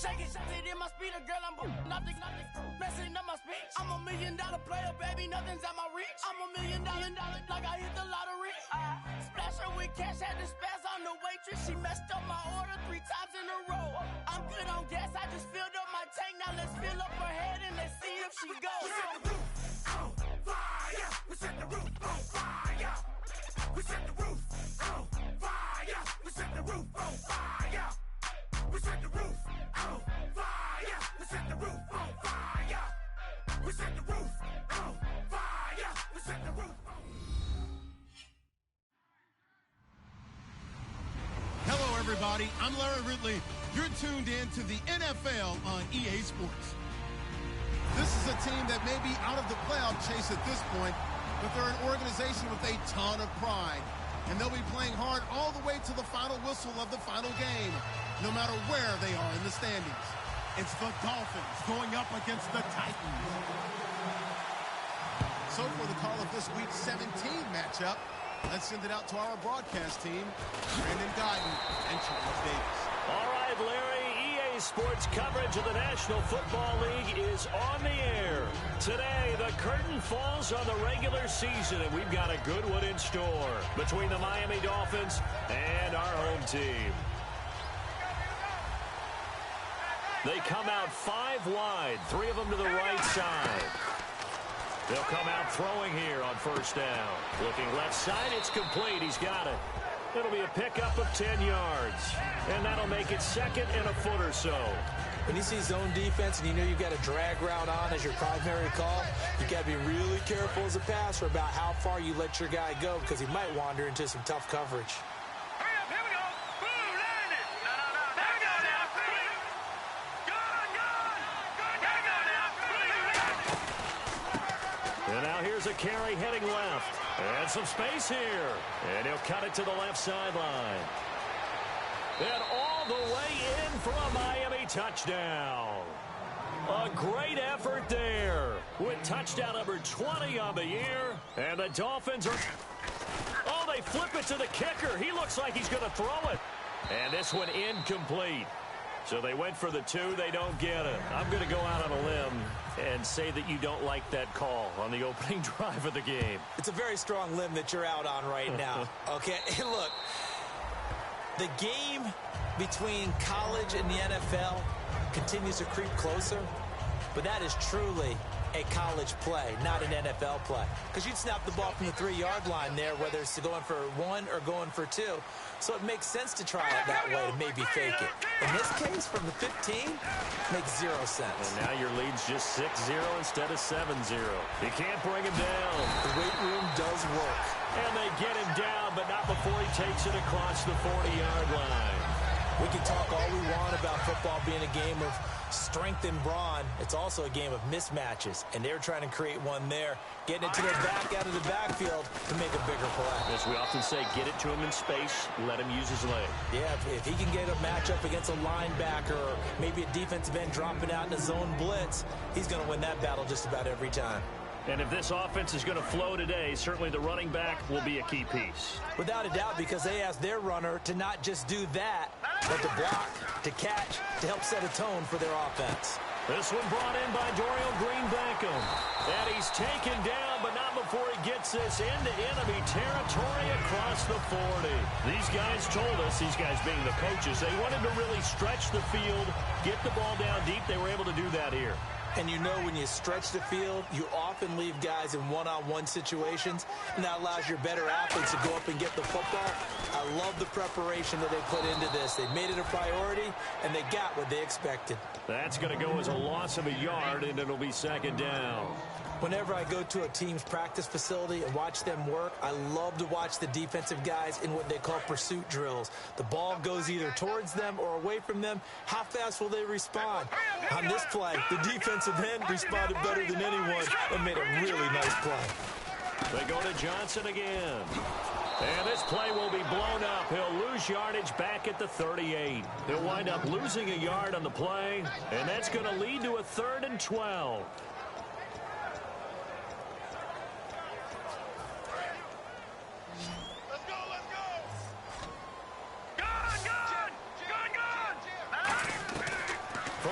Shake it in my speeder, girl, I'm nothing, messing up my speech. I'm $1 million player, baby, nothing's at my reach. I'm $1 million, like I hit the lottery. Splash her with cash, had to spaz on the waitress. She messed up my order 3 times in a row. I'm good on gas, I just filled up my tank. Now let's fill up her head and let's see if she goes. We set the roof on fire. We set the roof on fire. We set the roof on fire. We set the roof on fire. We set the roof on fire. We set the roof on fire. We set the roof on fire. We set the roof on. Hello, everybody. I'm Larry Ridley. You're tuned in to the NFL on EA Sports. This is a team that may be out of the playoff chase at this point, but they're an organization with a ton of pride. And they'll be playing hard all the way to the final whistle of the final game, no matter where they are in the standings. It's the Dolphins going up against the Titans. So for the call of this week's 17 matchup, let's send it out to our broadcast team, Brandon Guyton and Charles Davis. All right, Larry, EA Sports coverage of the National Football League is on the air. Today, the curtain falls on the regular season, and we've got a good one in store between the Miami Dolphins and our home team. They come out 5 wide, 3 of them to the right side. They'll come out throwing here on first down. Looking left side, it's complete. He's got it. It'll be a pickup of 10 yards. And that'll make it second and a foot or so. When you see zone defense and you know you've got a drag route on as your primary call, you got to be really careful as a passer about how far you let your guy go because he might wander into some tough coverage. Hurry up, here we go. Boom, land it. No. There we go now. Gone now. And now here's a carry heading left. And some space here. And he'll cut it to the left sideline. And all the way in for a Miami touchdown. A great effort there with touchdown number 20 on the year. And the Dolphins are... Oh, they flip it to the kicker. He looks like he's going to throw it. And this one incomplete. So they went for the 2. They don't get it. I'm going to go out on a limb and say that you don't like that call on the opening drive of the game. It's a very strong limb that you're out on right now. Okay, look, the game between college and the NFL continues to creep closer, but that is truly a college play, not an NFL play. Because you'd snap the ball from the 3-yard line there, whether it's going for 1 or going for 2. So it makes sense to try it that way to maybe fake it. In this case, from the 15, makes 0 sense. And now your lead's just 6-0 instead of 7-0. You can't bring him down. The weight room does work. And they get him down, but not before he takes it across the 40-yard line. We can talk all we want about football being a game of strength and brawn. It's also a game of mismatches, and they're trying to create one there, getting it to their back out of the backfield to make a bigger play. As we often say, get it to him in space, let him use his leg. Yeah, if he can get a matchup against a linebacker or maybe a defensive end dropping out in a zone blitz, he's going to win that battle just about every time. And if this offense is going to flow today, certainly the running back will be a key piece. Without a doubt, because they asked their runner to not just do that, but to block, to catch, to help set a tone for their offense. This one brought in by Dorial Green-Beckham. And he's taken down, but not before he gets this into enemy territory across the 40. These guys told us, these guys being the coaches, they wanted to really stretch the field, get the ball down deep. They were able to do that here. And you know when you stretch the field, you often leave guys in one-on-one situations, and that allows your better athletes to go up and get the football. I love the preparation that they put into this. They made it a priority, and they got what they expected. That's going to go as a loss of a yard, and it'll be second down. Whenever I go to a team's practice facility and watch them work, I love to watch the defensive guys in what they call pursuit drills. The ball goes either towards them or away from them. How fast will they respond? On this play, the defensive end responded better than anyone and made a really nice play. They go to Johnson again. And this play will be blown up. He'll lose yardage back at the 38. He'll wind up losing a yard on the play, and that's going to lead to a 3rd and 12.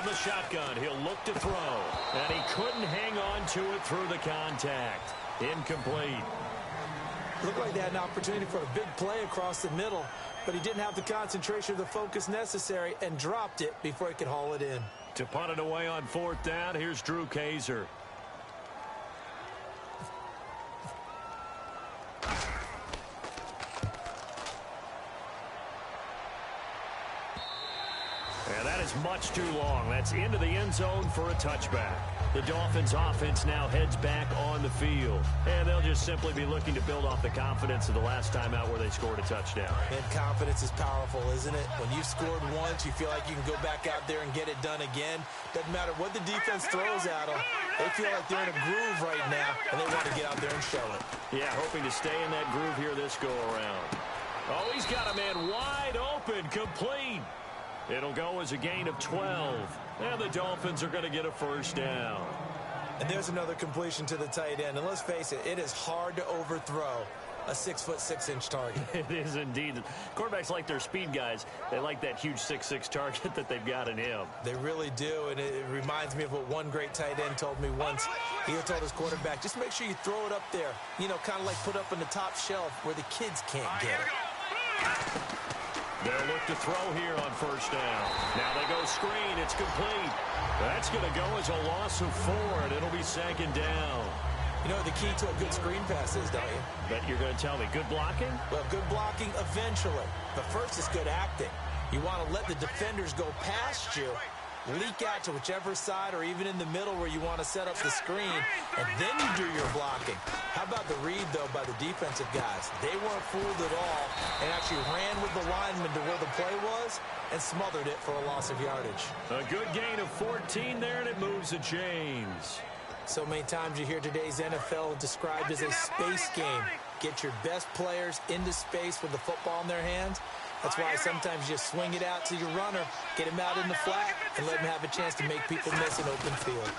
From the shotgun, he'll look to throw. And he couldn't hang on to it through the contact. Incomplete. Looked like they had an opportunity for a big play across the middle, but he didn't have the concentration or the focus necessary and dropped it before he could haul it in. To punt it away on 4th down, here's Drew Kaiser. And that is much too long. That's into the end zone for a touchback. The Dolphins offense now heads back on the field. And they'll just simply be looking to build off the confidence of the last time out where they scored a touchdown. And confidence is powerful, isn't it? When you've scored once, you feel like you can go back out there and get it done again. Doesn't matter what the defense throws at them. They feel like they're in a groove right now, and they want to get out there and show it. Yeah, hoping to stay in that groove here this go-around. Oh, he's got a man wide open, complete. It'll go as a gain of 12. And the Dolphins are going to get a first down. And there's another completion to the tight end. And let's face it, it is hard to overthrow a 6'6" target. It is indeed. Quarterbacks like their speed guys. They like that huge 6'6" target that they've got in him. They really do, and it reminds me of what one great tight end told me once. He told his quarterback, just make sure you throw it up there. You know, kind of like put up on the top shelf where the kids can't get it. They'll look to throw here on first down. Now they go screen. It's complete. That's going to go as a loss of 4, and it'll be 2nd down. You know what the key to a good screen pass is, don't you? But you're going to tell me, good blocking? Well, good blocking eventually. But first is good acting. You want to let the defenders go past you, leak out to whichever side or even in the middle where you want to set up the screen, and then you do your blocking. How about the read, though, by the defensive guys? They weren't fooled at all and actually ran with the lineman to where the play was and smothered it for a loss of yardage. A good gain of 14 there, and it moves the chains. So many times you hear today's NFL described as a space game. Get your best players into space with the football in their hands. That's why sometimes you just swing it out to your runner, get him out in the flat, and let him have a chance to make people miss an open field.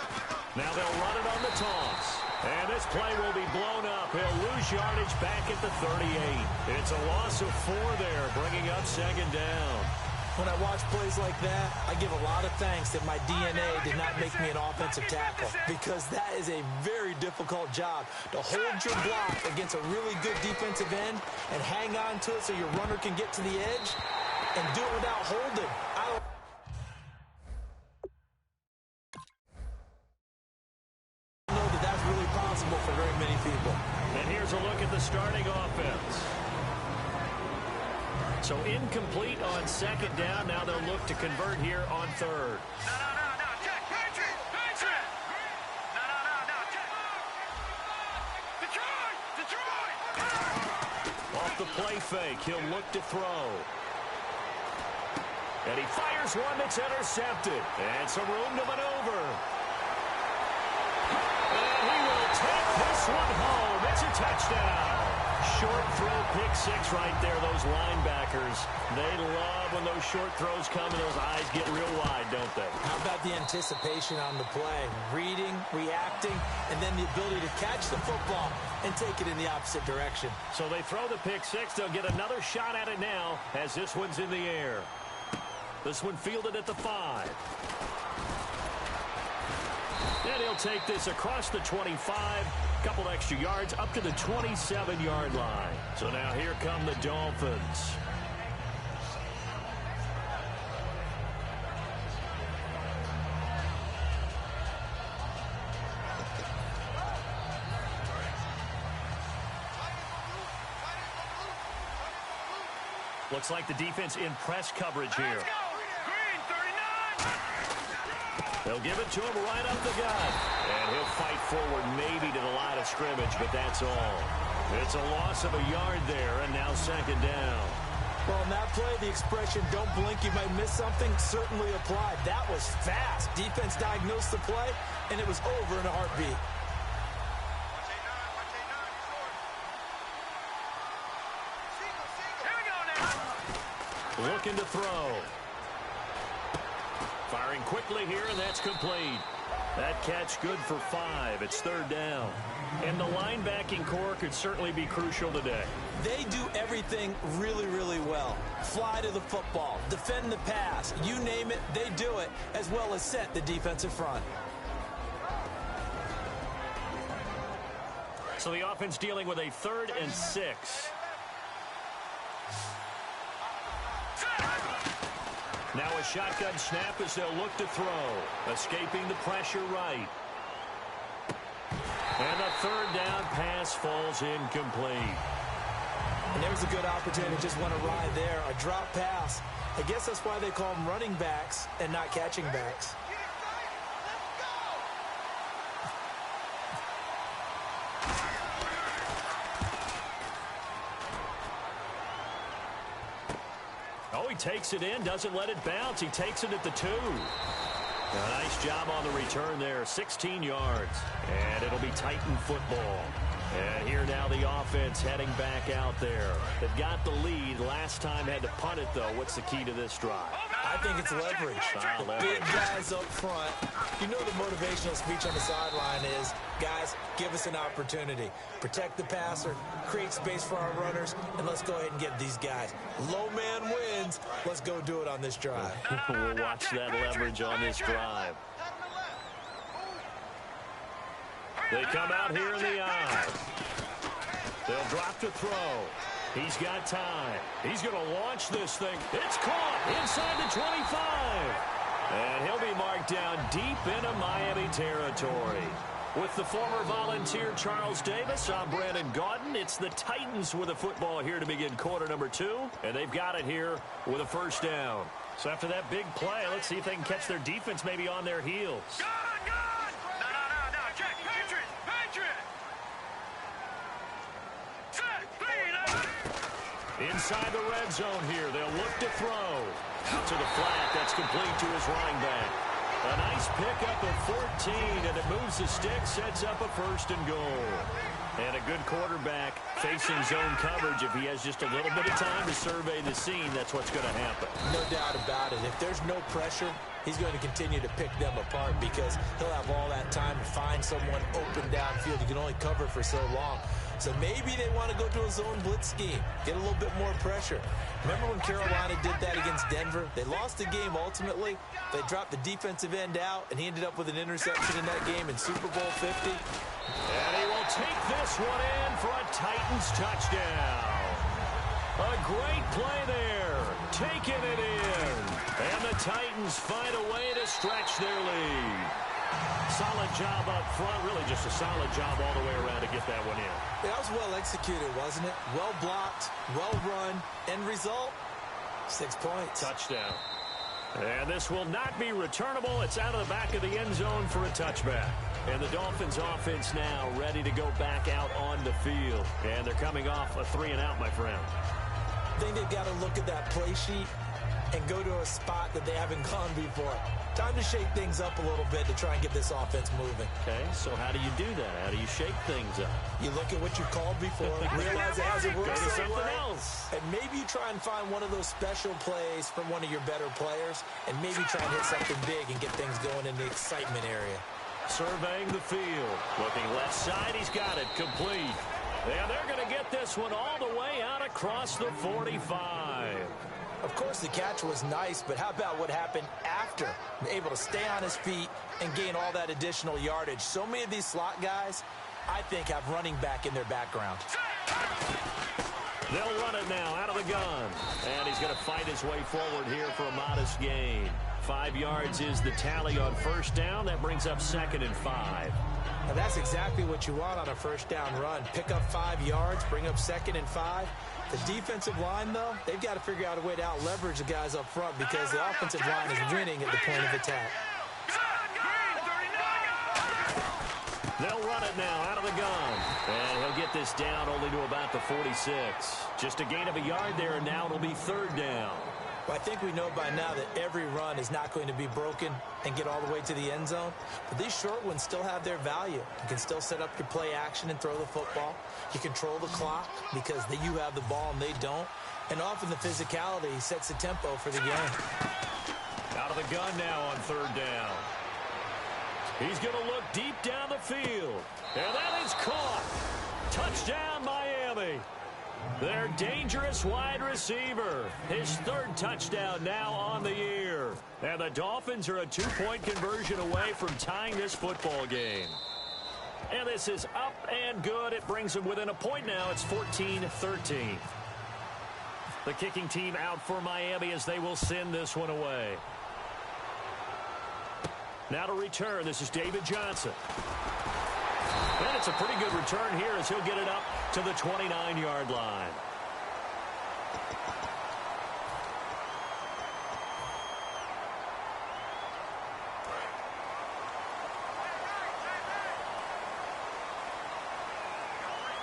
Now they'll run it on the toss. And this play will be blown up. He'll lose yardage back at the 38. It's a loss of 4 there, bringing up 2nd down. When I watch plays like that, I give a lot of thanks that my DNA did not make me an offensive tackle, because that is a very difficult job, to hold your block against a really good defensive end and hang on to it so your runner can get to the edge and do it without holding. I don't know that that's really possible for very many people. And here's a look at the starting offense. So incomplete on 2nd down. Now they'll look to convert here on 3rd. No, check. Patriot. No, check. Detroit. Off the play fake, he'll look to throw. And he fires one that's intercepted. And some room to maneuver. And he will take this one home. It's a touchdown. Short throw, pick 6 right there. Those linebackers, they love when those short throws come and those eyes get real wide, don't they? How about the anticipation on the play? Reading, reacting, and then the ability to catch the football and take it in the opposite direction. So they throw the pick 6. They'll get another shot at it now as this one's in the air. This one fielded at the 5. And he'll take this across the 25. Couple extra yards up to the 27-yard line. So now here come the Dolphins. Looks like the defense in press coverage here. Green, 39. They'll give it to him right up the gut. And he'll fight forward maybe to the line of scrimmage, but that's all. It's a loss of a yard there, and now 2nd down. Well, in that play, the expression, don't blink, you might miss something, certainly applied. That was fast. Defense diagnosed the play, and it was over in a heartbeat. Looking to throw. Firing quickly here, and that's complete. That catch good for 5. It's third down. And the linebacking core could certainly be crucial today. They do everything really, really well. Fly to the football, defend the pass, you name it, they do it, as well as set the defensive front. So the offense dealing with a 3rd and 6. Now a shotgun snap as they'll look to throw. Escaping the pressure right. And the 3rd down pass falls incomplete. And there's a good opportunity. Just want to ride there. A drop pass. I guess that's why they call them running backs and not catching backs. Oh, he takes it in, doesn't let it bounce. He takes it at the 2. A nice job on the return there, 16 yards. And it'll be Titan football. And here now the offense heading back out there. They've got the lead. Last time had to punt it, though. What's the key to this drive? I think it's leverage. Big guys up front. You know the motivational speech on the sideline is, guys, give us an opportunity. Protect the passer, create space for our runners, and let's go ahead and get these guys. Low man wins. Let's go do it on this drive. We'll watch that leverage on this drive. They come out here in the eye. They'll drop to throw. He's got time. He's going to launch this thing. It's caught inside the 25. And he'll be marked down deep into Miami territory. With the former Volunteer Charles Davis, I'm Brandon Gaudin. It's the Titans with the football here to begin quarter number 2. And they've got it here with a 1st down. So after that big play, let's see if they can catch their defense maybe on their heels. Inside the red zone here. They'll look to throw. Out to the flat. That's complete to his running back. A nice pickup of 14, and it moves the stick, sets up a 1st and goal. And a good quarterback facing zone coverage. If he has just a little bit of time to survey the scene, that's what's going to happen. No doubt about it. If there's no pressure, he's going to continue to pick them apart because he'll have all that time to find someone open downfield. He can only cover for so long. So maybe they want to go to a zone blitz scheme, get a little bit more pressure. Remember when Carolina did that against Denver? They lost the game ultimately. They dropped the defensive end out, and he ended up with an interception in that game in Super Bowl 50. And he will take this one in for a Titans touchdown. A great play there, taking it in. And the Titans find a way to stretch their lead. Solid job up front, really just a solid job all the way around to get that one in. That was well executed, wasn't it? Well blocked, well run, end result, 6 points. Touchdown. And this will not be returnable. It's out of the back of the end zone for a touchback. And the Dolphins offense now ready to go back out on the field. And they're coming off a 3 and out, my friend. I think they've got to look at that play sheet and go to a spot that they haven't gone before. Time to shake things up a little bit to try and get this offense moving. Okay, so how do you do that? How do you shake things up? You look at what you called before, realize it hasn't worked Go to something way, else. and maybe you try and find one of those special plays from one of your better players, and maybe try and hit something big and get things going in the excitement area. Surveying the field. Looking left side, he's got it complete. And they're going to get this one all the way out across the 45. Of course, the catch was nice, but how about what happened after? Able to stay on his feet and gain all that additional yardage. So many of these slot guys, I think, have running back in their background. They'll run it now out of the gun. And he's going to fight his way forward here for a modest gain. 5 yards is the tally on 1st down. That brings up 2nd and 5. Now, that's exactly what you want on a 1st down run. Pick up 5 yards, bring up 2nd and 5. The defensive line, though, they've got to figure out a way to out-leverage the guys up front because the offensive line is winning at the point of attack. They'll run it now out of the gun. And he'll get this down only to about the 46. Just a gain of a yard there, and now it'll be 3rd down. Well, I think we know by now that every run is not going to be broken and get all the way to the end zone. But these short ones still have their value. You can still set up your play action and throw the football. You control the clock because you have the ball and they don't. And often the physicality sets the tempo for the game. Out of the gun now on 3rd down. He's going to look deep down the field. And that is caught. Touchdown, Miami. Their dangerous wide receiver. His third touchdown now on the year. And the Dolphins are a 2-point conversion away from tying this football game. And this is up and good. It brings them within a point now. It's 14-13. The kicking team out for Miami as they will send this one away. Now to return, this is David Johnson. And it's a pretty good return here as he'll get it up to the 29-yard line.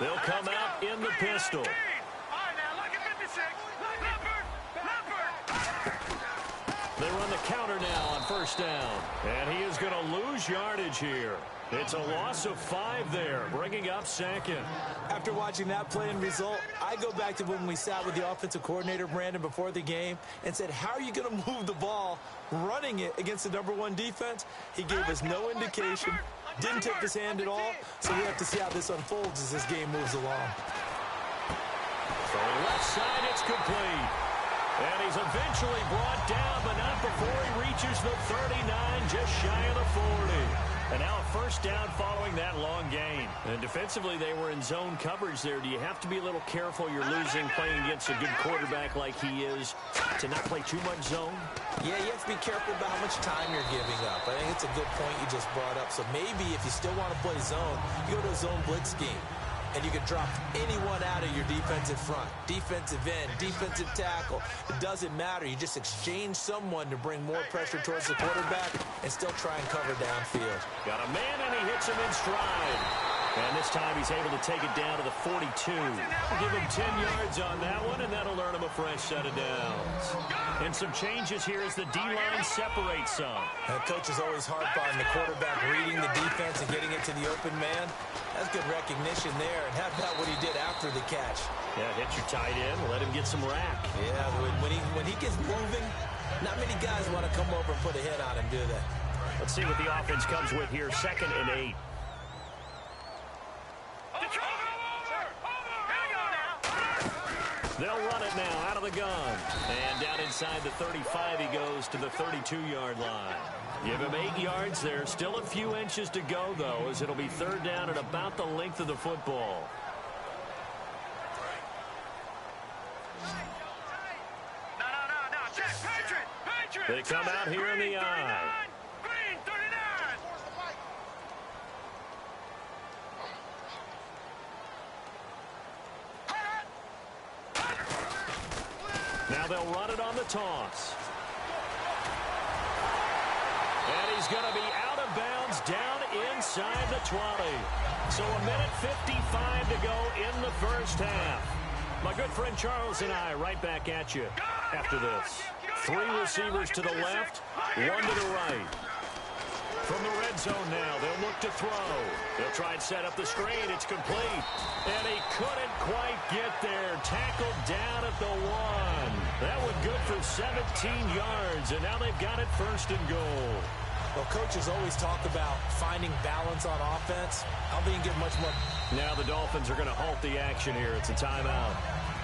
They'll come out in the pistol. They run the counter now on first down. And he is going to lose yardage here. It's a loss of 5 there, bringing up second. After watching that play and result, I go back to when we sat with the offensive coordinator, Brandon, before the game and said, how are you going to move the ball running it against the #1 defense? He gave us no indication, didn't tip his hand at all, so we have to see how this unfolds as this game moves along. From the left side, it's complete. And he's eventually brought down, but not before he reaches the 39, just shy of the 40. And now a first down following that long gain. And defensively, they were in zone coverage there. Do you have to be a little careful? You're losing playing against a good quarterback like he is to not play too much zone? Yeah, you have to be careful about how much time you're giving up. I think it's a good point you just brought up. So maybe if you still want to play zone, you go to a zone blitz scheme. And you can drop anyone out of your defensive front, defensive end, defensive tackle. It doesn't matter. You just exchange someone to bring more pressure towards the quarterback and still try and cover downfield. Got a man, and he hits him in stride. And this time he's able to take it down to the 42. Give him 10 yards on that one, and that'll earn him a fresh set of downs. And some changes here as the D-line separates some. And coaches always harp on the quarterback reading the defense and getting it to the open man. That's good recognition there. And how about what he did after the catch? Yeah, hit your tight end, let him get some rack. Yeah, when he gets moving, not many guys want to come over and put a hit on him, do they? Let's see what the offense comes with here. 2nd and 8. They'll run it now out of the gun. And down inside the 35, he goes to the 32-yard line. Give him 8 yards there. Still a few inches to go, though, as it'll be 3rd down at about the length of the football. They come out here in the eye. Now they'll run it on the toss. And he's going to be out of bounds down inside the 20. So a minute 55 to go in the first half. My good friend Charles and I right back at you after this. 3 receivers to the left, 1 to the right. From the red zone now, they'll look to throw. They'll try and set up the screen. It's complete. And he couldn't quite get there. Tackled down at the 1. That one good for 17 yards. And now they've got it 1st and goal. Well, coaches always talk about finding balance on offense. I don't think you can get much more. Now the Dolphins are going to halt the action here. It's a timeout.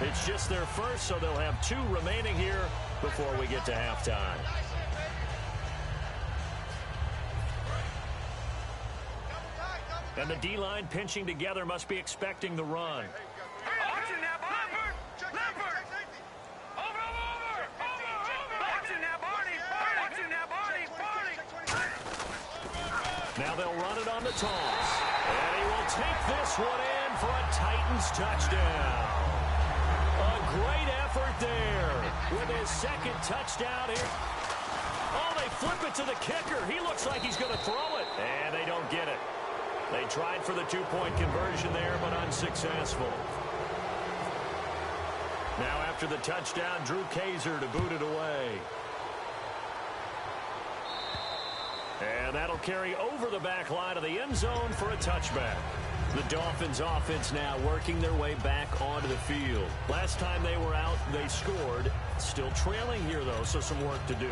It's just their first, so they'll have 2 remaining here before we get to halftime. And the D-line pinching together must be expecting the run. Now they'll run it on the toss. And he will take this one in for a Titans touchdown. A great effort there with his 2nd touchdown here. Oh, they flip it to the kicker. He looks like he's going to throw it. And they don't get it. They tried for the 2-point conversion there, but unsuccessful. Now after the touchdown, Drew Kaiser to boot it away. And that'll carry over the back line of the end zone for a touchback. The Dolphins offense now working their way back onto the field. Last time they were out, they scored. Still trailing here, though, so some work to do.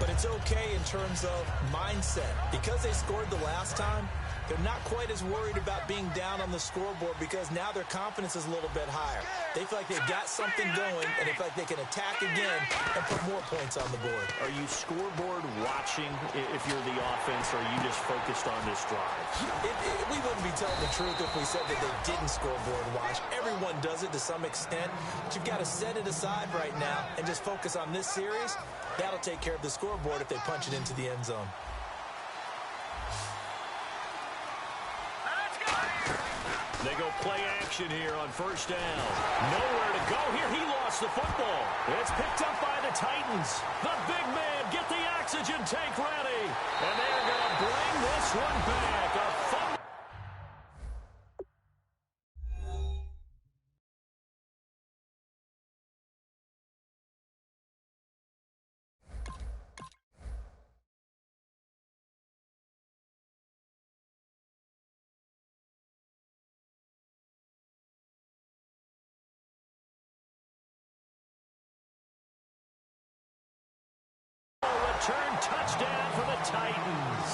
but it's okay in terms of mindset. Because they scored the last time, they're not quite as worried about being down on the scoreboard because now their confidence is a little bit higher. They feel like they've got something going, and they feel like they can attack again and put more points on the board. Are you scoreboard watching if you're the offense, or are you just focused on this drive? We wouldn't be telling the truth if we said that they didn't scoreboard watch. Everyone does it to some extent, but you've got to set it aside right now and just focus on this series. That'll take care of the scoreboard if they punch it into the end zone. They go play action here on first down. Nowhere to go here. He lost the football. It's picked up by the Titans. The big man, get the oxygen tank ready. And they're going to bring this one back. A fumble. Return touchdown for the Titans.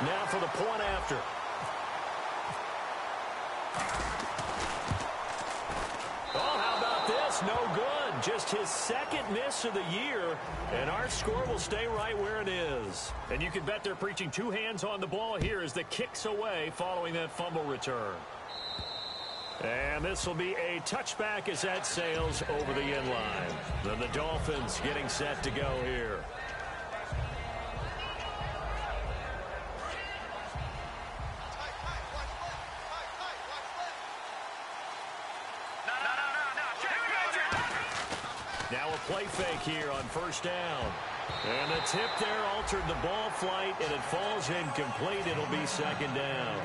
Now for the point after. Oh, how about this? No good. Just his second miss of the year, and our score will stay right where it is. And you can bet they're preaching two hands on the ball here as the kick's away following that fumble return. And this will be a touchback as that sails over the end line. Then the Dolphins getting set to go here. Now a play fake here on first down. And the tip there altered the ball flight, and it falls incomplete. It'll be second down.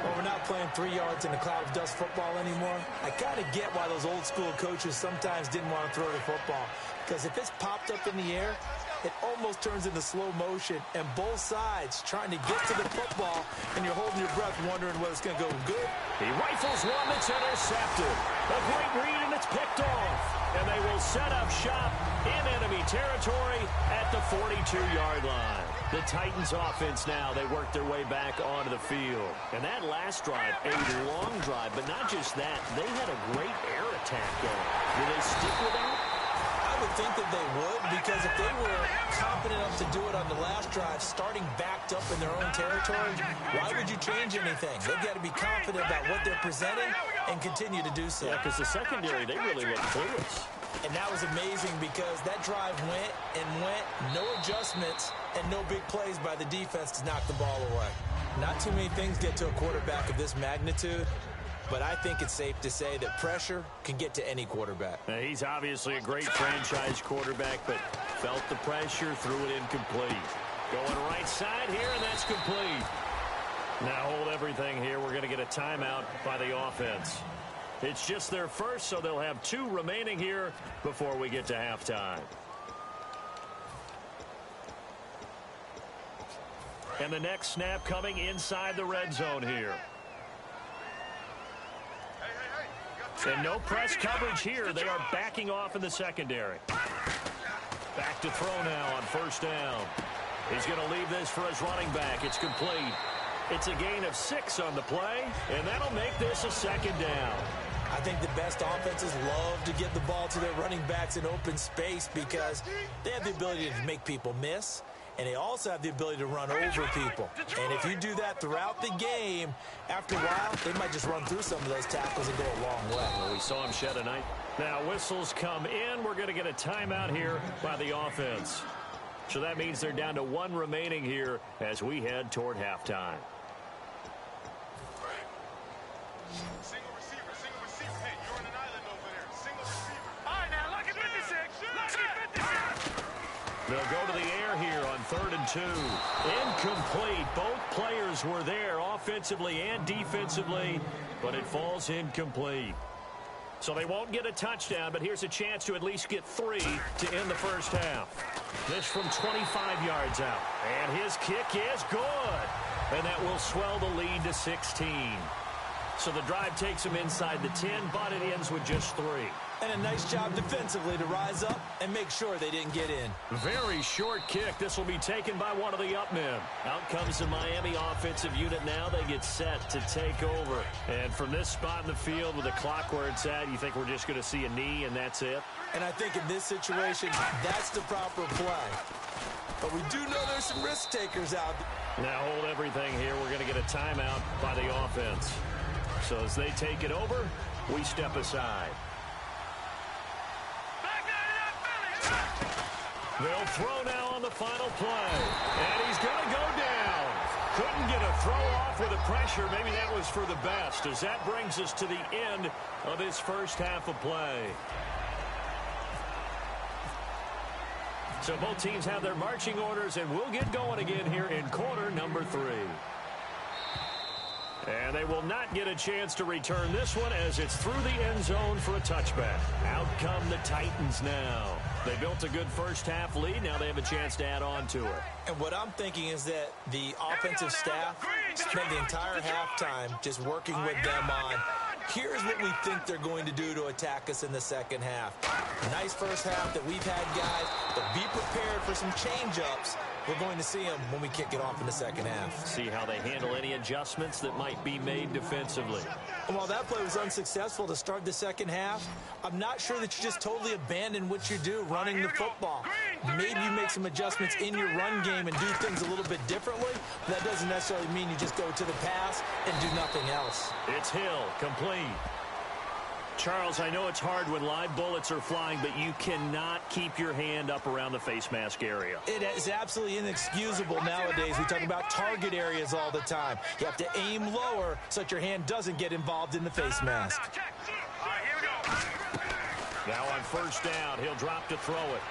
Well, we're not playing 3 yards in a cloud of dust football anymore. I kind of get why those old school coaches sometimes didn't want to throw the football. Because if it's popped up in the air, it almost turns into slow motion. And both sides trying to get to the football, and you're holding your breath wondering whether it's going to go good. He rifles one that's intercepted. A great read, and it's picked off. And they will set up shop in enemy territory at the 42-yard line. The Titans offense now, they work their way back onto the field. And that last drive, a long drive, but not just that, they had a great air attack going. Will they stick with that? I would think that they would, because if they were confident enough to do it on the last drive, starting backed up in their own territory, why would you change anything? They've got to be confident about what they're presenting and continue to do so. Yeah, because the secondary, they really looked clueless. And that was amazing because that drive went and went, no adjustments, and no big plays by the defense to knock the ball away. Not too many things get to a quarterback of this magnitude, but I think it's safe to say that pressure can get to any quarterback. Now, he's obviously a great franchise quarterback, but felt the pressure, threw it incomplete. Going right side here, and that's complete. Now hold everything here. We're going to get a timeout by the offense. It's just their first, so they'll have 2 remaining here before we get to halftime. And the next snap coming inside the red zone here. And no press coverage here. They are backing off in the secondary. Back to throw now on first down. He's going to leave this for his running back. It's complete. It's a gain of 6 on the play, and that'll make this a second down. I think the best offenses love to get the ball to their running backs in open space because they have the ability to make people miss, and they also have the ability to run over people. And if you do that throughout the game, after a while, they might just run through some of those tackles and go a long way. Well, we saw him shed a night. Now whistles come in. We're going to get a timeout here by the offense. So that means they're down to 1 remaining here as we head toward halftime. Single receiver. Hey, you're on an island over there. Single receiver. All right, now, look at 56. Look at 56. They'll go to the air here on 3rd and 2. Incomplete. Both players were there offensively and defensively, but it falls incomplete. So they won't get a touchdown, but here's a chance to at least get 3 to end the first half. This from 25 yards out. And his kick is good. And that will swell the lead to 16. So the drive takes him inside the 10, but it ends with just 3. And a nice job defensively to rise up and make sure they didn't get in. Very short kick. This will be taken by one of the up men. Out comes the Miami offensive unit now. They get set to take over. And from this spot in the field with the clock where it's at, you think we're just going to see a knee and that's it? And I think in this situation, that's the proper play. But we do know there's some risk takers out there. Now hold everything here. We're going to get a timeout by the offense. So as they take it over, we step aside. They'll throw now on the final play. And he's going to go down. Couldn't get a throw off with the pressure. Maybe that was for the best, as that brings us to the end of this first half of play. So both teams have their marching orders, and we'll get going again here in quarter number 3. And they will not get a chance to return this one as it's through the end zone for a touchback. Out come the Titans now. They built a good first half lead. Now they have a chance to add on to it. And what I'm thinking is that the offensive staff spent the entire halftime just working with them on, here's what we think they're going to do to attack us in the second half. Nice first half that we've had, guys, but be prepared for some change-ups. We're going to see them when we kick it off in the second half. See how they handle any adjustments that might be made defensively. And while that play was unsuccessful to start the second half, I'm not sure that you just totally abandon what you do, running the football. Maybe you make some adjustments in your run game and do things a little bit differently. That doesn't necessarily mean you just go to the pass and do nothing else. It's Hill, complete. Charles, I know it's hard when live bullets are flying, but you cannot keep your hand up around the face mask area. It is absolutely inexcusable nowadays. We talk about target areas all the time. You have to aim lower so that your hand doesn't get involved in the face mask. Now on first down, he'll drop to throw it.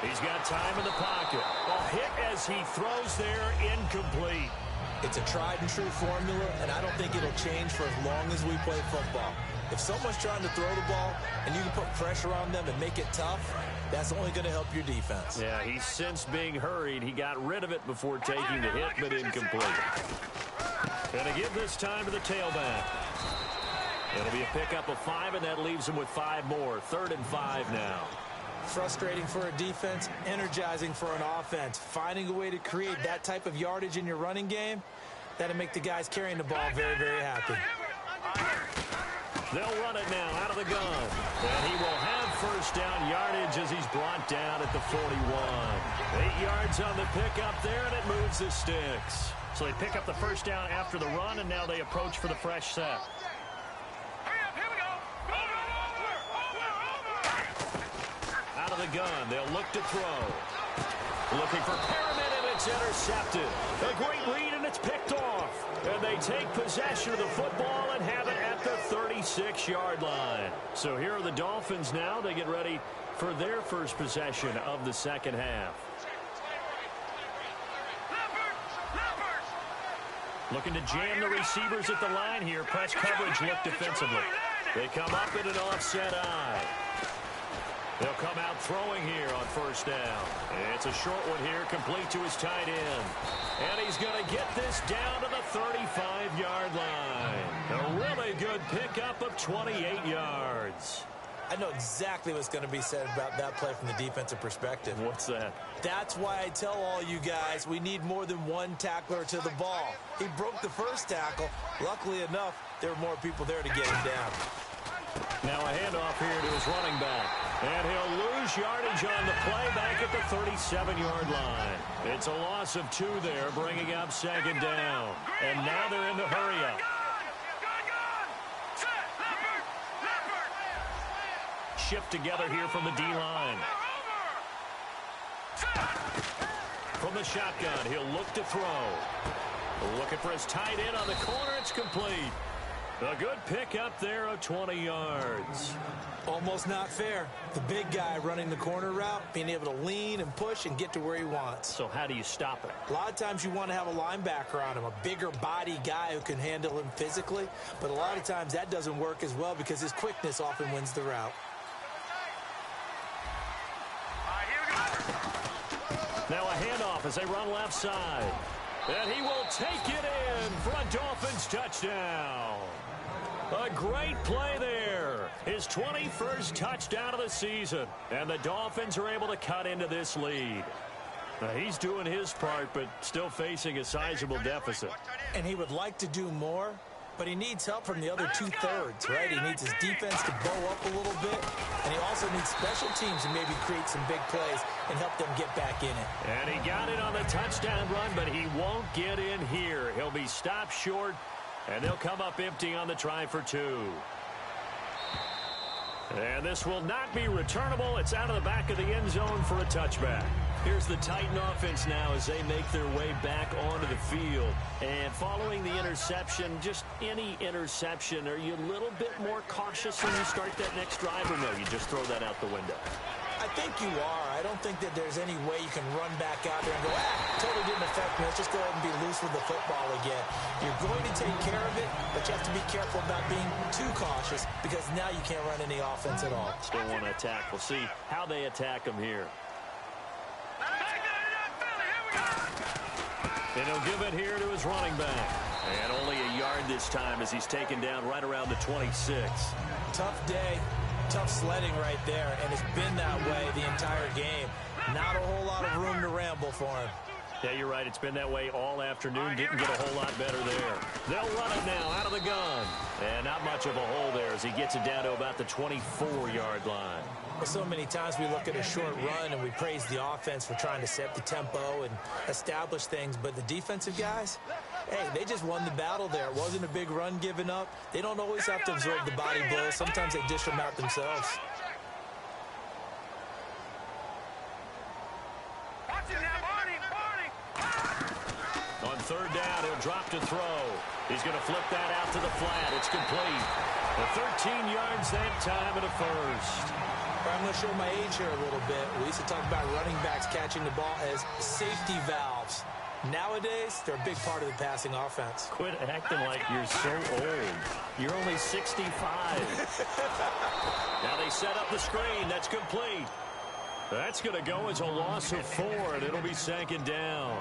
He's got time in the pocket. A hit as he throws there, incomplete. It's a tried and true formula, and I don't think it'll change for as long as we play football. If someone's trying to throw the ball and you can put pressure on them and make it tough, that's only going to help your defense. Yeah, he's since being hurried. He got rid of it before taking the hit, but incomplete. Going to give this time to the tailback. It'll be a pickup of 5, and that leaves him with 5 more. 3rd and 5 now. Frustrating for a defense, energizing for an offense. Finding a way to create that type of yardage in your running game, that'll make the guys carrying the ball very, very happy. They'll run it now out of the gun. And he will have first down yardage as he's brought down at the 41. 8 yards on the pickup there, and it moves the sticks. So they pick up the first down after the run, and now they approach for the fresh set. Out of the gun, they'll look to throw. Looking for Pyramid, and it's intercepted. A great read, and it's picked off. And they take possession of the football and have it at the 36-yard line. So here are the Dolphins now. They get ready for their first possession of the second half. Looking to jam the receivers at the line here. Press coverage look defensively. They come up in an offset eye. They'll come out throwing here on first down. It's a short one here, complete to his tight end. And he's going to get this down to the 35-yard line. A really good pickup of 28 yards. I know exactly what's going to be said about that play from the defensive perspective. What's that? That's why I tell all you guys we need more than one tackler to the ball. He broke the first tackle. Luckily enough, there were more people there to get him down. Now a handoff here to his running back. And he'll lose yardage on the play back at the 37-yard line. It's a loss of 2 there, bringing up second down. And now they're in the hurry-up. Shift together here from the D-line. From the shotgun, he'll look to throw. Looking for his tight end on the corner. It's complete. A good pickup there of 20 yards. Almost not fair. The big guy running the corner route, being able to lean and push and get to where he wants. So how do you stop it? A lot of times you want to have a linebacker on him, a bigger body guy who can handle him physically. But a lot of times that doesn't work as well because his quickness often wins the route. Now a handoff as they run left side. And he will take it in for a Dolphins touchdown. A great play there. His 21st touchdown of the season. And the Dolphins are able to cut into this lead. He's doing his part, but still facing a sizable deficit. And he would like to do more, but he needs help from the other two-thirds, right? He needs his defense to bow up a little bit, and he also needs special teams to maybe create some big plays and help them get back in it. And he got it on the touchdown run, but he won't get in here. He'll be stopped short, and they'll come up empty on the try for 2. And this will not be returnable. It's out of the back of the end zone for a touchback. Here's the Titan offense now as they make their way back onto the field. And following the interception, just any interception, are you a little bit more cautious when you start that next drive, or no, you just throw that out the window? I think you are. I don't think that there's any way you can run back out there and go, totally didn't affect me. Let's just go ahead and be loose with the football again. You're going to take care of it, but you have to be careful about being too cautious because now you can't run any offense at all. Still want to attack. We'll see how they attack them here. And he'll give it here to his running back. And only a yard this time as he's taken down right around the 26. Tough day. Tough sledding right there, and it's been that way the entire game. Not a whole lot of room to ramble for him. Yeah, you're right. It's been that way all afternoon. Didn't get a whole lot better there. They'll run it now out of the gun. And not much of a hole there as he gets it down to about the 24-yard line. Well, so many times we look at a short run and we praise the offense for trying to set the tempo and establish things. But the defensive guys, hey, they just won the battle there. It wasn't a big run given up. They don't always have to absorb the body blows. Sometimes they dish them out themselves. On third down, he'll drop to throw. He's going to flip that out to the flat. It's complete. The 13 yards that time and a first. I'm going to show my age here a little bit. We used to talk about running backs catching the ball as safety valves. Nowadays, they're a big part of the passing offense. Quit acting like you're so old. You're only 65. Now they set up the screen. That's complete. That's going to go as a loss of 4, and it'll be second down.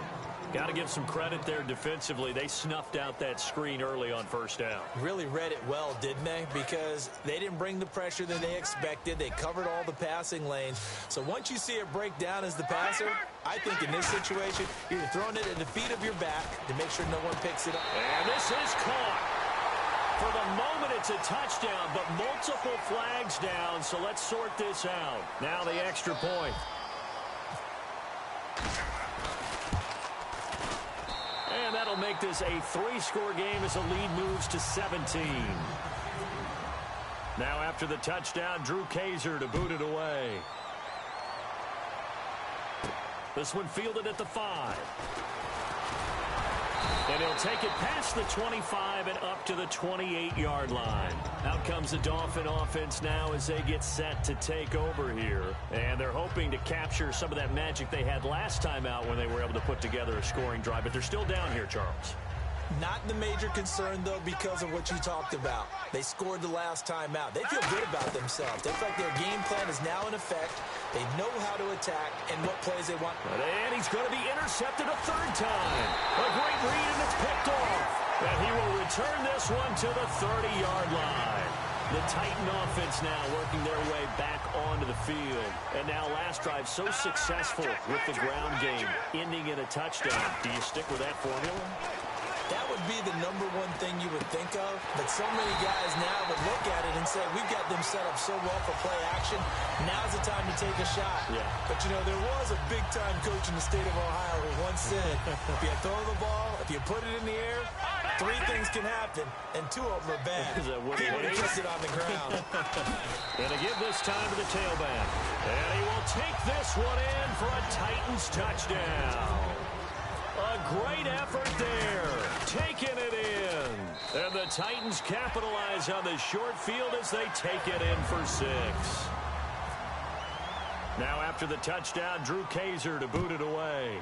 Got to give some credit there defensively. They snuffed out that screen early on first down. Really read it well, didn't they? Because they didn't bring the pressure that they expected. They covered all the passing lanes. So once you see it break down as the passer, I think in this situation, you're throwing it at the feet of your back to make sure no one picks it up. And this is caught. For the moment, it's a touchdown, but multiple flags down, so let's sort this out. Now the extra point. And that'll make this a 3-score game as the lead moves to 17. Now after the touchdown, Drew Kaiser to boot it away. This one fielded at the 5. And he'll take it past the 25 and up to the 28-yard line. Out comes the Dolphin offense now as they get set to take over here. And they're hoping to capture some of that magic they had last time out when they were able to put together a scoring drive. But they're still down here, Charles. Not the major concern, though, because of what you talked about. They scored the last time out. They feel good about themselves. They feel like their game plan is now in effect. They know how to attack and what plays they want. And he's going to be intercepted a third time. A great read, and it's picked off. And he will return this one to the 30-yard line. The Titan offense now working their way back onto the field. And now last drive so successful with the ground game, ending in a touchdown. Do you stick with that formula? That would be the number one thing you would think of, but so many guys now would look at it and say, we've got them set up so well for play action, now's the time to take a shot. Yeah. But, you know, there was a big-time coach in the state of Ohio who once said, if you throw the ball, if you put it in the air, 3 things can happen, and 2 of them are bad. He would have kept it on the ground. Gonna give this time to the tailback. And he will take this one in for a Titans touchdown. A great effort there, taking it in. And the Titans capitalize on the short field as they take it in for 6. Now after the touchdown, Drew Kaiser to boot it away.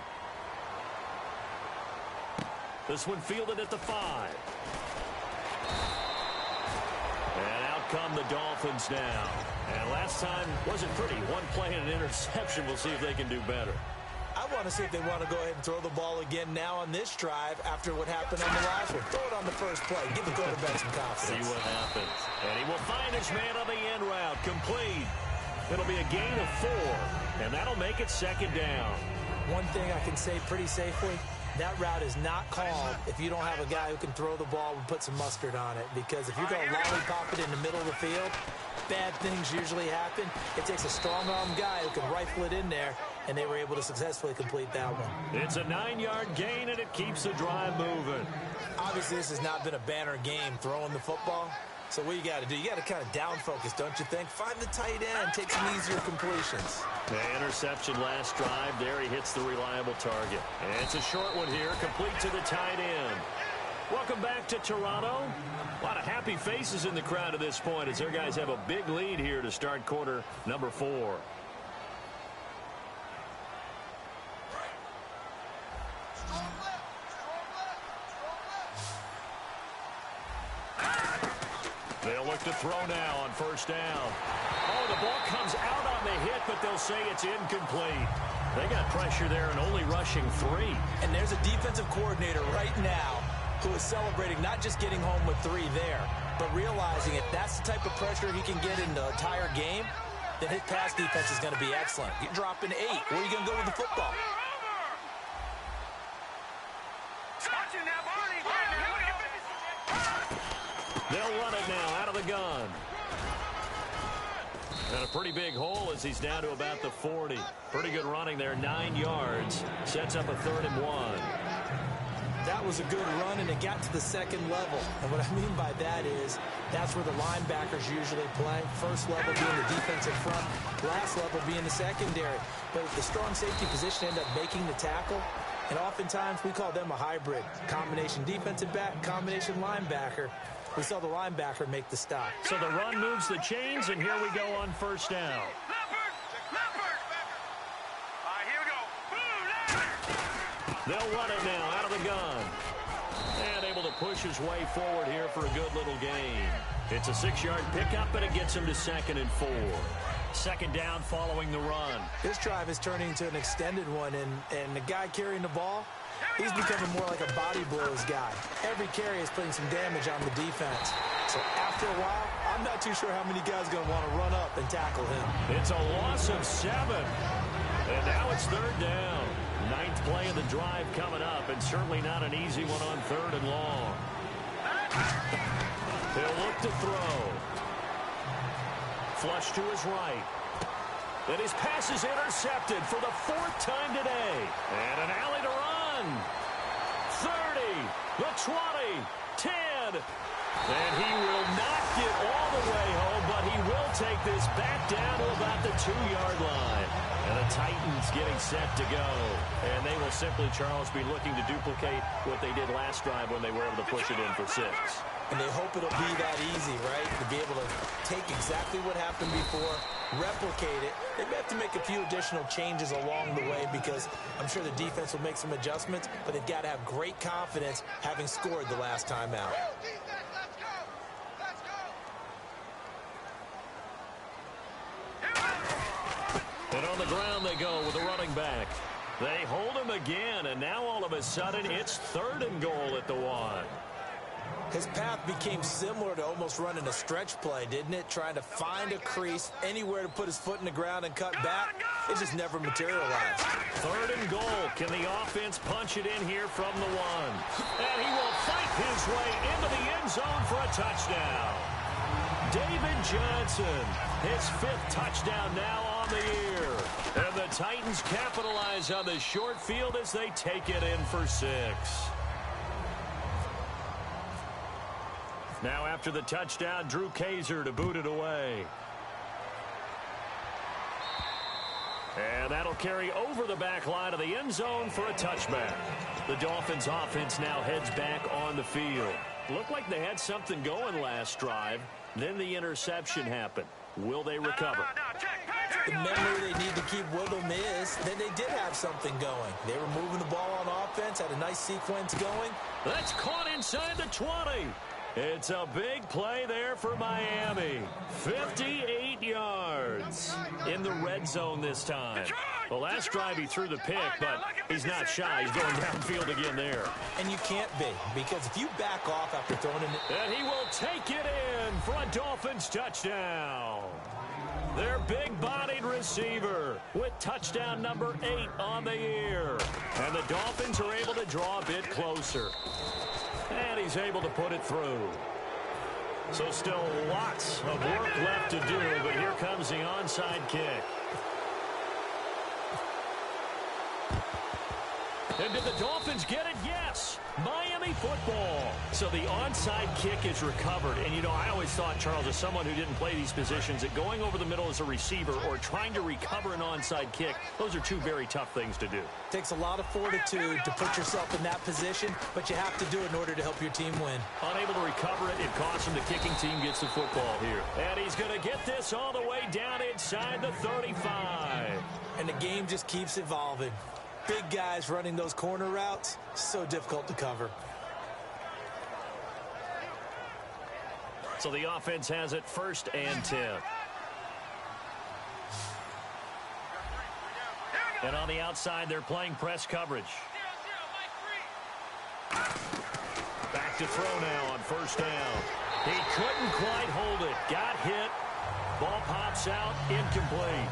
This one fielded at the 5. And out come the Dolphins now. And last time wasn't pretty. One play and an interception. We'll see if they can do better. I want to see if they want to go ahead and throw the ball again now on this drive after what happened on the last one. Throw it on the first play. Give the quarterback some confidence. See what happens. And he will find his man on the end route. Complete. It'll be a gain of 4, and that'll make it second down. One thing I can say pretty safely, that route is not called if you don't have a guy who can throw the ball and put some mustard on it. Because if you're going to lollipop it in the middle of the field, bad things usually happen. It takes a strong-arm guy who can rifle it in there, and they were able to successfully complete that one. It's a 9-yard gain, and it keeps the drive moving. Obviously, this has not been a banner game throwing the football. So what you got to do, you got to kind of down focus, don't you think? Find the tight end, take some easier completions. The interception last drive. There he hits the reliable target. And it's a short one here, complete to the tight end. Welcome back to Toronto. A lot of happy faces in the crowd at this point as their guys have a big lead here to start quarter number 4. They'll look to throw now on first down. Oh, the ball comes out on the hit, but they'll say it's incomplete. They got pressure there and only rushing 3. And there's a defensive coordinator right now who is celebrating not just getting home with 3 there, but realizing if that's the type of pressure he can get in the entire game, then his pass defense is going to be excellent. You're dropping 8. Where are you going to go with the football? They'll run it now out of the gun. And a pretty big hole as he's down to about the 40. Pretty good running there, 9 yards. Sets up a 3rd and 1. That was a good run, and it got to the second level. And what I mean by that is that's where the linebackers usually play. First level being the defensive front, last level being the secondary. But the strong safety position ended up making the tackle. And oftentimes we call them a hybrid. Combination defensive back, combination linebacker. We saw the linebacker make the stop. So the run moves the chains, and here we go on first down. They'll run it now out of the gun. And able to push his way forward here for a good little gain. It's a 6-yard pickup, and it gets him to 2nd and 4. Second down following the run. This drive is turning into an extended one, and the guy carrying the ball, he's becoming more like a body blows guy. Every carry is putting some damage on the defense. So after a while, I'm not too sure how many guys are going to want to run up and tackle him. It's a loss of 7. And now it's 3rd down. 9th play of the drive coming up, and certainly not an easy one on 3rd and long. He'll look to throw. Flush to his right. And his pass is intercepted for the 4th time today. And an alley to run. 30, the 20, 10. And he will not get all the way home, but he will take this back down to about the 2-yard line. And the Titans getting set to go. And they will simply, Charles, be looking to duplicate what they did last drive when they were able to push it in for 6. And they hope it'll be that easy, right? To be able to take exactly what happened before, replicate it. They may have to make a few additional changes along the way because I'm sure the defense will make some adjustments, but they've got to have great confidence having scored the last time out. And on the ground they go with the running back. They hold him again, and now all of a sudden it's 3rd and goal at the 1. His path became similar to almost running a stretch play, didn't it? Trying to find a crease, anywhere to put his foot in the ground and cut back. It just never materialized. 3rd and goal. Can the offense punch it in here from the 1? And he will fight his way into the end zone for a touchdown. David Johnson, his 5th touchdown now on the year. And the Titans capitalize on the short field as they take it in for 6. Now after the touchdown, Drew Kaiser to boot it away. And that'll carry over the back line of the end zone for a touchback. The Dolphins offense now heads back on the field. Looked like they had something going last drive. Then the interception happened. Will they recover? The memory they need to keep with them is that they did have something going. They were moving the ball on offense, had a nice sequence going. That's caught inside the 20. It's a big play there for Miami. 58 yards in the red red zone this time. The last drive he threw the pick, but he's not shy. He's going downfield again there. And you can't be, because if you back off after throwing it... And he will take it in for a Dolphins touchdown. Their big-bodied receiver with touchdown number 8 on the year. And the Dolphins are able to draw a bit closer. And he's able to put it through. So still lots of work left to do, but here comes the onside kick. And did the Dolphins get it? Yes. Miami football. So the onside kick is recovered. And, you know, I always thought, Charles, as someone who didn't play these positions, that going over the middle as a receiver or trying to recover an onside kick, those are two very tough things to do. Takes a lot of fortitude to put yourself in that position, but you have to do it in order to help your team win. Unable to recover it, it costs him. The kicking team gets the football here. And he's going to get this all the way down inside the 35. And the game just keeps evolving. Big guys running those corner routes, so difficult to cover. So the offense has it 1st and 10. And on the outside, they're playing press coverage. Back to throw now on 1st down. He couldn't quite hold it. Got hit. Ball pops out, incomplete.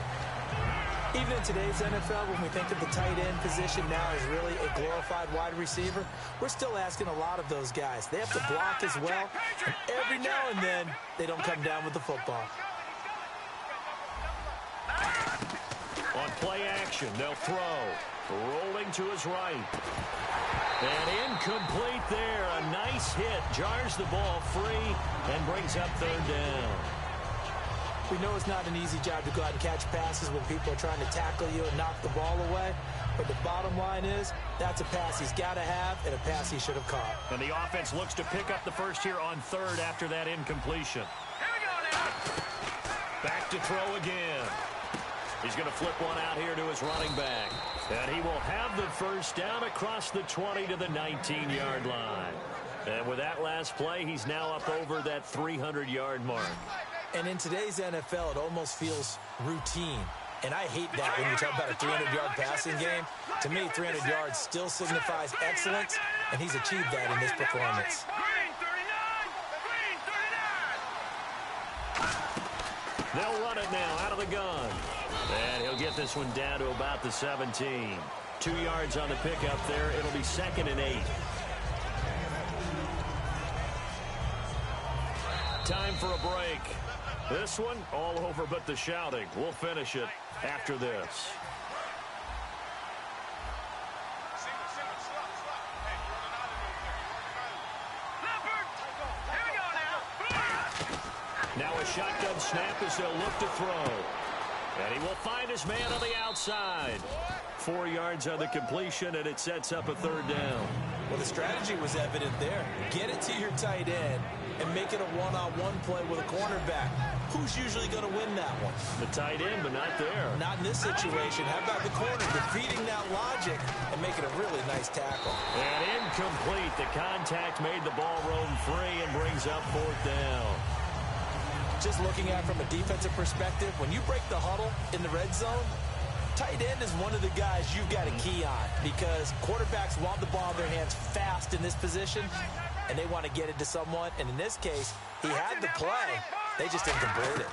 Even in today's NFL, when we think of the tight end position now as really a glorified wide receiver, we're still asking a lot of those guys. They have to block as well, and every now and then, they don't come down with the football. On play action, they'll throw. Rolling to his right. And incomplete there. A nice hit. Jars the ball free and brings up 3rd down. We know it's not an easy job to go out and catch passes when people are trying to tackle you and knock the ball away. But the bottom line is, that's a pass he's got to have and a pass he should have caught. And the offense looks to pick up the first here on 3rd after that incompletion. Back to throw again. He's going to flip one out here to his running back. And he will have the 1st down across the 20 to the 19-yard line. And with that last play, he's now up over that 300-yard mark. And in today's NFL, it almost feels routine. And I hate that when you talk about a 300-yard passing game. To me, 300 yards still signifies excellence, and he's achieved that in this performance. They'll run it now out of the gun. And he'll get this one down to about the 17. 2 yards on the pickup there. It'll be 2nd and 8. Time for a break. This one, all over but the shouting. We'll finish it after this. Now a shotgun snap as they'll look to throw. And he will find his man on the outside. 4 yards on the completion, and it sets up a 3rd down. Well, the strategy was evident there. Get it to your tight end and make it a one-on-one play with a cornerback. Who's usually going to win that one? The tight end, but not there. Not in this situation. How about the corner defeating that logic and making a really nice tackle? And incomplete. The contact made the ball roam free and brings up 4th down. Just looking at it from a defensive perspective, when you break the huddle in the red zone, tight end is one of the guys you've got to key on because quarterbacks want the ball in their hands fast in this position, and they want to get it to someone. And in this case, he had the play. They just didn't complete it.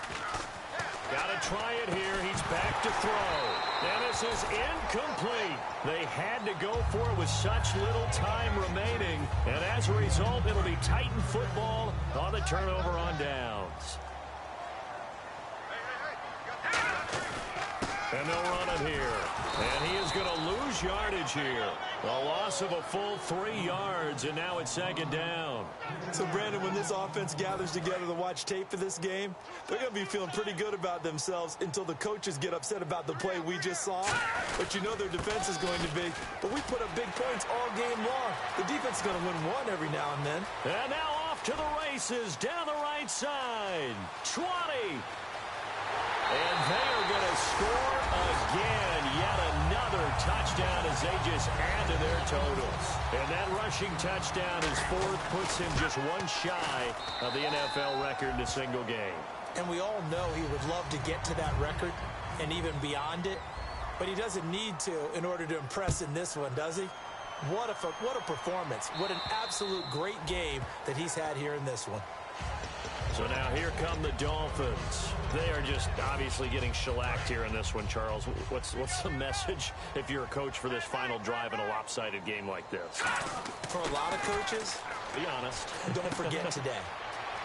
Got to try it here. He's back to throw. And this is incomplete. They had to go for it with such little time remaining. And as a result, it'll be Titan football on the turnover on downs. And they'll run it here. And he is going to lose yardage here. A loss of a full 3 yards, and now it's 2nd down. So, Brandon, when this offense gathers together to watch tape for this game, they're going to be feeling pretty good about themselves until the coaches get upset about the play we just saw. But you know their defense is going to be. But we put up big points all game long. The defense is going to win one every now and then. And now off to the races down the right side. 20. And they are going to score again. Yet another touchdown as they just add to their totals. And that rushing touchdown is 4th, puts him just one shy of the NFL record in a single game. And we all know he would love to get to that record. and even beyond it. But he doesn't need to in order to impress in this one, does he? What a performance. What an absolute great game that he's had here in this one. So now here come the Dolphins. They are just obviously getting shellacked here in this one, Charles. What's the message if you're a coach for this final drive in a lopsided game like this? For a lot of coaches, be honest. Don't forget today.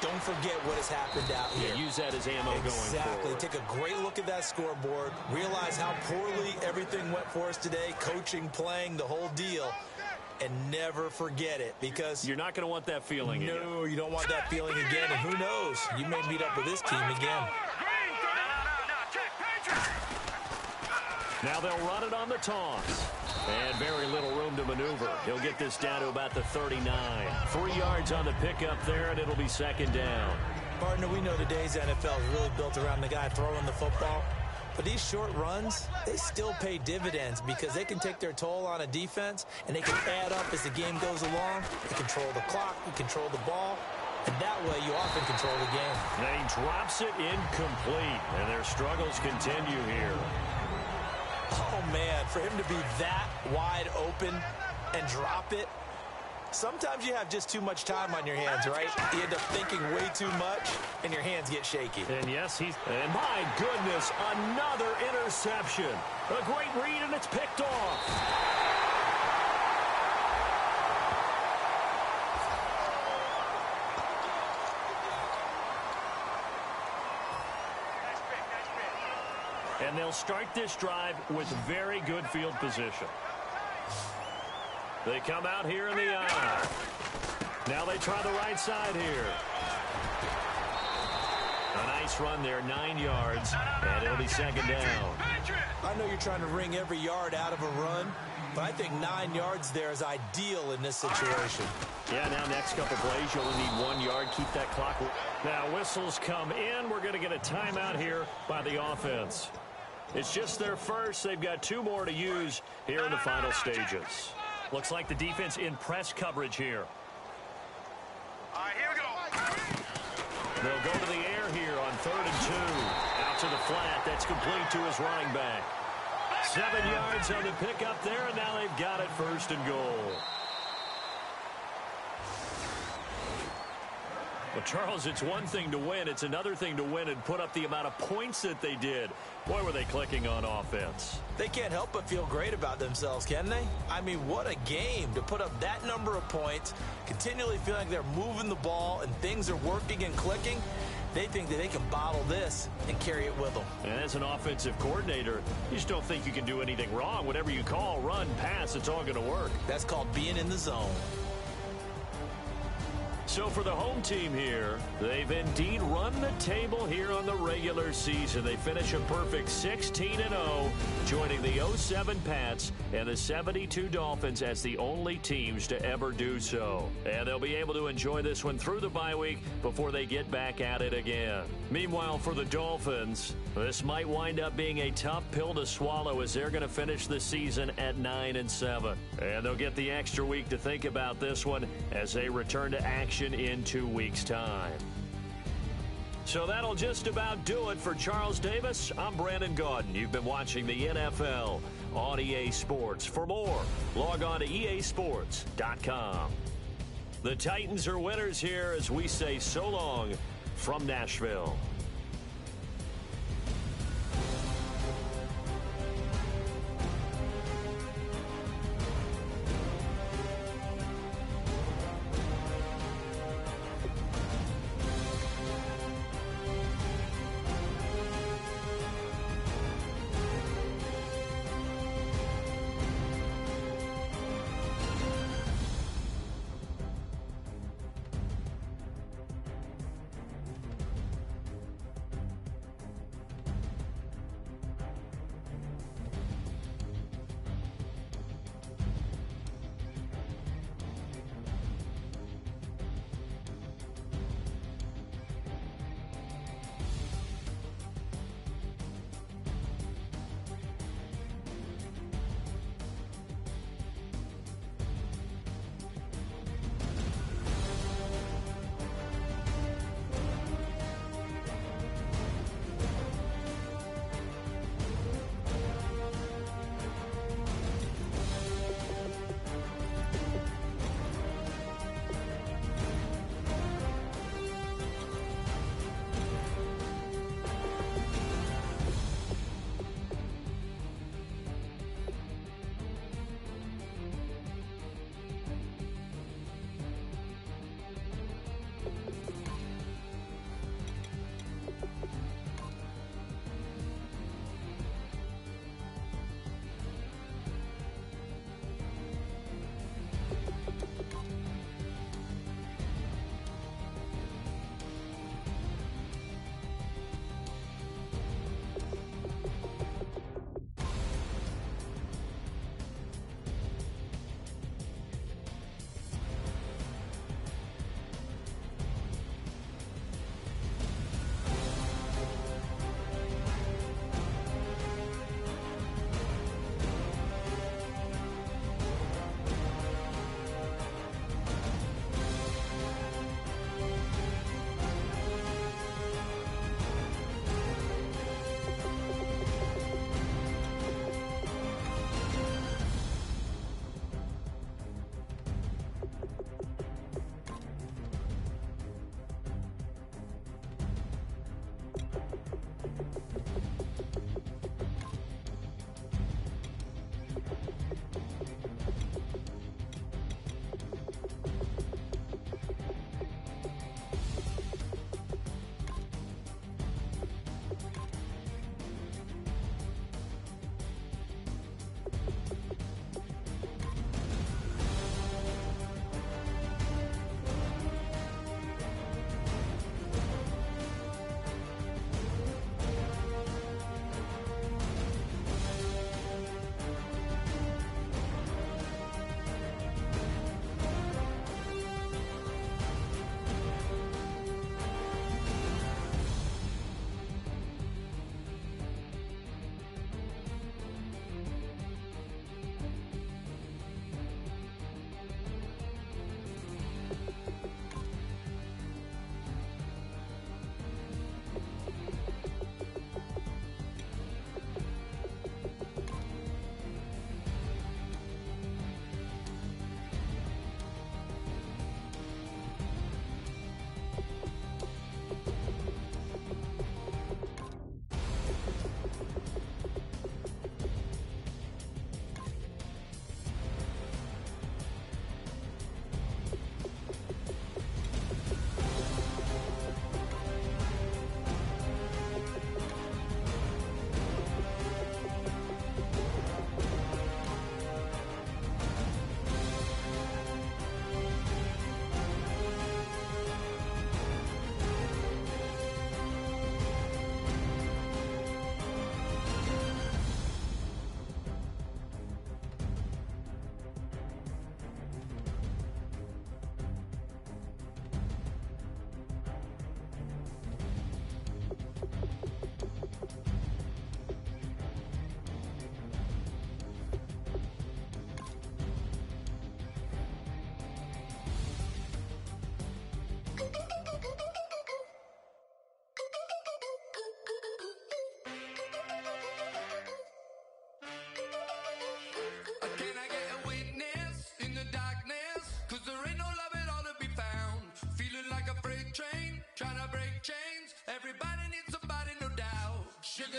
Don't forget what has happened out here. Yeah, use that as ammo going forward. Exactly. Take a great look at that scoreboard. Realize how poorly everything went for us today. Coaching, playing, the whole deal. And never forget it, because you're not going to want that feeling again. No, you don't want that feeling again. And who knows? You may meet up with this team again. Now they'll run it on the toss. And very little room to maneuver. He'll get this down to about the 39. 3 yards on the pickup there, and it'll be second down. Partner, we know today's NFL is really built around the guy throwing the football. But these short runs, they still pay dividends because they can take their toll on a defense, and they can add up as the game goes along. You control the clock, you control the ball, and that way you often control the game. And he drops it incomplete, and their struggles continue here. Oh, man, for him to be that wide open and drop it, sometimes you have just too much time on your hands, right? You end up thinking way too much, and your hands get shaky. And yes, and my goodness, another interception. A great read, and it's picked off. And they'll start this drive with very good field position. They come out here in the aisle. Now they try the right side here. A nice run there, 9 yards, and it'll be second down. I know you're trying to wring every yard out of a run, but I think 9 yards there is ideal in this situation. Yeah, now next couple plays, you only need 1 yard. Keep that clock. Now whistles come in. We're going to get a timeout here by the offense. It's just their first. They've got 2 more to use here in the final stages. Looks like the defense in press coverage here. All right, here we go. They'll go to the air here on 3rd and 2. Out to the flat. That's complete to his running back. 7 yards on the pickup there, and now they've got it 1st and goal. Well, Charles, it's one thing to win. It's another thing to win and put up the amount of points that they did. Boy, were they clicking on offense. They can't help but feel great about themselves, can they? I mean, what a game to put up that number of points, continually feeling like they're moving the ball and things are working and clicking. They think that they can bottle this and carry it with them. And as an offensive coordinator, you just don't think you can do anything wrong. Whatever you call, run, pass, it's all going to work. That's called being in the zone. So for the home team here, they've indeed run the table here on the regular season. They finish a perfect 16-0, joining the 07 Pats and the 72 Dolphins as the only teams to ever do so. And they'll be able to enjoy this one through the bye week before they get back at it again. Meanwhile, for the Dolphins, this might wind up being a tough pill to swallow as they're going to finish the season at 9-7. And they'll get the extra week to think about this one as they return to action in 2 weeks' time. So that'll just about do it for Charles Davis. I'm Brandon Gaudin. You've been watching the NFL on EA Sports. For more, log on to easports.com. The Titans are winners here as we say so long from Nashville.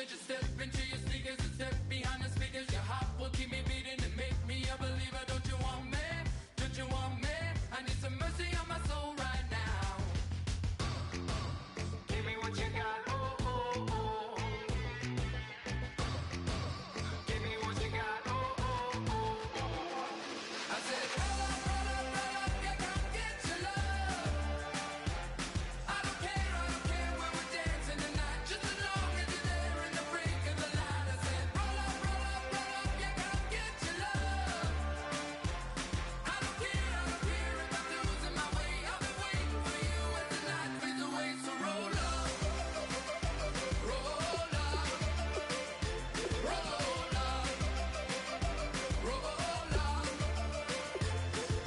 just step into your sneakers and step behind the speakers. Your heart will keep me beating and make me a believer. Don't you want me? Don't you want me? I need some mercy on my soul right now. Give me what you got, oh, oh, oh. Give me what you got, oh, oh, oh. I said, roll up, yeah, come get your love. I don't care when we're dancing tonight, just as long as you're there in the break of the light. I said, roll up, yeah, come get your love. I don't care if I'm losing my way. I'll be waiting for you as the night fades away. So roll up, roll up, roll up, roll up.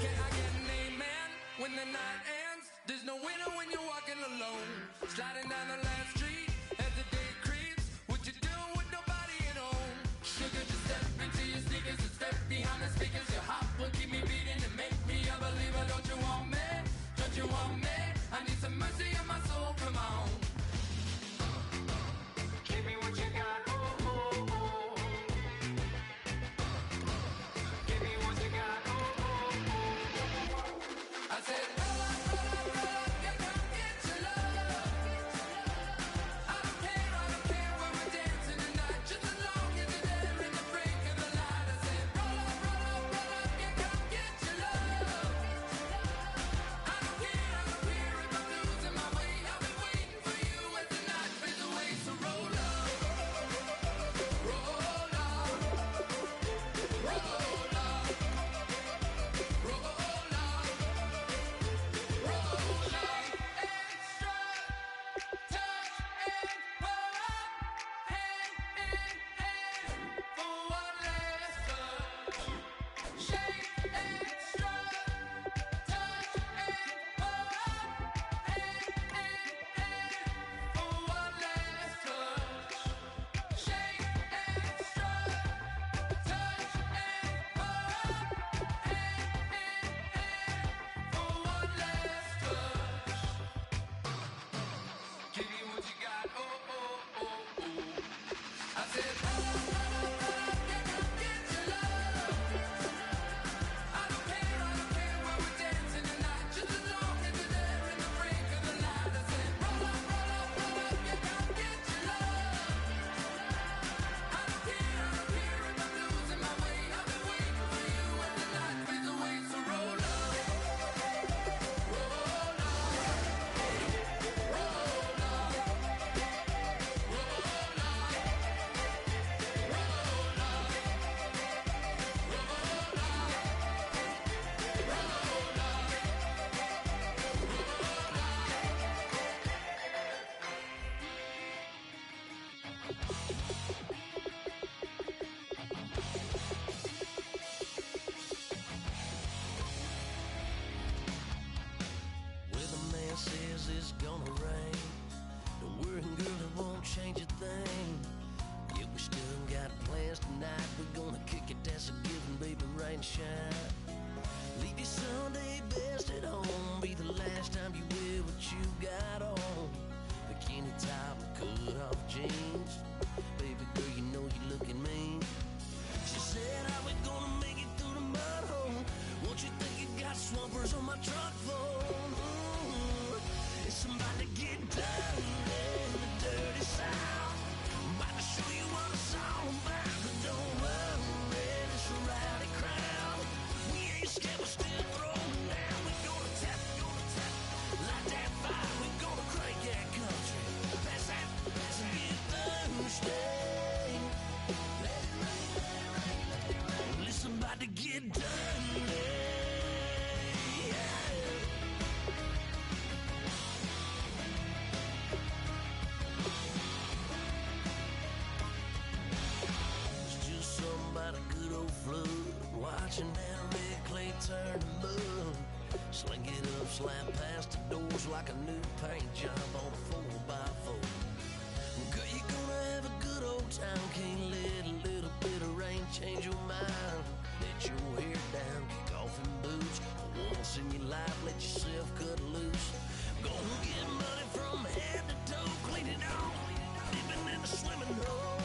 Can I get an amen when the night ends? There's no winner when you're walking alone. Sliding down the last street as the day creeps. What you doing with nobody at home? Sugar, just step into your sneakers and step behind the speakers. Your heart will keep me beating and make me a believer. Don't you want me? Don't you want me? I need some mercy on my soul, come on. Give me what you got, oh, oh, oh. Give me what you got, oh, oh, oh. I said, roll up, yeah, come get your love. I don't care when we're dancing tonight, just as long as you're there in the break of the light. I said, roll up, yeah, come get your love. I don't care if I'm losing my way. I'll be waiting for you as the night fades away. So roll up, roll up, roll up, roll up, roll up. Extra touch and pull up, hand in hand for one last touch. Shake extra touch and pull up, hand in hand for one last touch. Shake extra touch and pull up, hand in hand for one last touch. Give me what you got, oh, oh, oh, oh. I said, roll up, yeah, come get your love. I don't care when we're dancing tonight, just as long as you're there in the break of the light. I said, roll up, yeah, come get your love. I don't care if I'm losing my way. I'll be waiting for you as the night fades away. So roll up, roll up, roll up, roll Weatherman says it's gonna rain. Don't worry, girl, it won't change a thing. Yeah, we still got plans tonight. We're gonna kick it, that's a given, baby, rain or shine. Leave your Sunday best at home. Be the last time you wear what you got on. Bikini top and cut off jeans. Baby girl, you know you looking mean. She said, how we gonna make it through the mud hole? Won't you think you got swampers on my truck phone? It's somebody to get down in the dirty south. I'm about to show you what it's all about. But don't worry, it's a rowdy crowd. We ain't scared, we're still throwing down. We gonna tap, light that fire. We gonna crank that country. Pass and get Thursday. Let it rain. Listen, about to get dirty. It's just something about a good old flood. Watching down red clay turn to mud. Sling it up, slap past the doors like a new paint job on a 4x4. Girl, you're gonna have a good old time. Can't let a little bit of rain change your mind. Let your hair down, kick off in boots. Once in your life, let yourself cut loose. Go get money from head to toe, clean it off. Living in in a swimming hole.